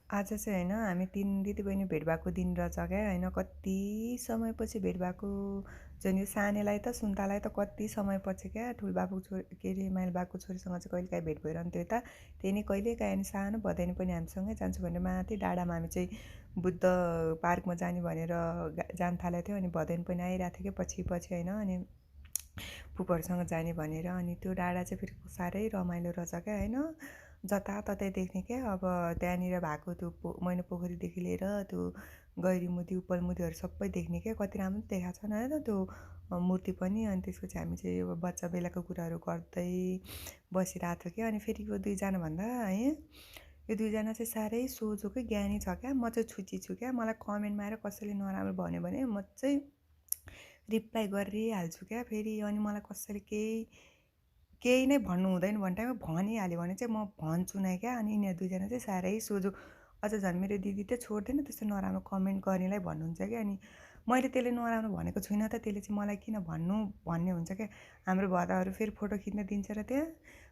आज चाहिँ होइन हामी 3 दिदीबहिनी भेट भएको दिन रहेछ क्या होइन। कति समयपछि भेट भएको। झन् यो सानेलाई त सुन्तालाई त कति समयपछि क्या ठुलबाबु छोरी के अरे माइलबाको छोरीसँग चाहिँ कहिलेकाहीँ भेट भइरहन्थ्यो यता। त्यही नै कहिलेकाहीँ अनि सानो भदैनी पनि हामीसँगै जान्छु भनेर माथि डाँडामा हामी चाहिँ बुद्ध पार्कमा जाने भनेर जान थालेको थियो। अनि भदैनी पनि आइरहेको थियो क्या पछि पछि होइन। अनि फुपूहरूसँग जाने भनेर। अनि त्यो डाँडा चाहिँ फेरि साह्रै रमाइलो रहेछ क्या होइन। जताततै देख्ने क्या अब त्यहाँनिर भएको त्यो मैना पोखरीदेखि लिएर त्यो गैरीमुदी उपलमुदीहरू सबै देख्ने क्या। कति राम्रो देखाएको छ होइन त्यो मूर्ति पनि। अनि त्यसपछि हामी चाहिँ अब बच्चा बेलाको कुराहरू गर्दै बसिरहेको थियो क्या। अनि फेरि यो दुईजना भन्दा है यो दुईजना चाहिँ साह्रै सोझो क्या, ज्ञानी छ क्या। म चाहिँ छुच्ची छु क्या। मलाई कमेन्टमा आएर कसैले नराम्रो भन्यो भने म चाहिँ रिप्लाई गरिहाल्छु क्या फेरि। अनि मलाई कसैले केही नै भन्नु हुँदैन भन्ने टाइममा भनिहाल्यो भने चाहिँ म भन्छु नै क्या। अनि यिनीहरू दुईजना चाहिँ साह्रै सोझो। अझ झन् मेरो दिदी चाहिँ छोड्दैन त्यस्तो नराम्रो कमेन्ट गर्नेलाई भन्नुहुन्छ क्या। अनि मैले त्यसले नराम्रो भनेको छुइनँ त त्यसले चाहिँ मलाई किन भन्नु भन्ने हुन्छ क्या। हाम्रो भदाहरू फेरि फोटो खिच्न दिन्छ र त्यहाँ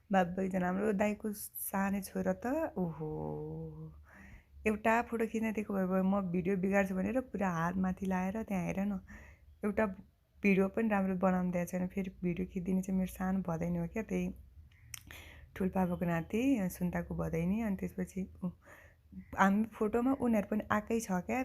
बाबैजना हाम्रो दाइको सानो छोरा त ओहो एउटा फोटो खिच्न दिएको भए म भिडियो बिगार्छु भनेर पुरा हात माथि लाएर त्यहाँ हेर न एउटा भिडियो पनि राम्रो बनाउनु दिएको छैन। फेरि भिडियो खिचिदिने चाहिँ मेरो सानो भदैनी हो क्या, त्यही ठुल्पापाको नाति सुन्ताको भदैनी। अनि त्यसपछि हामी फोटोमा उनीहरू पनि आएकै छ क्या।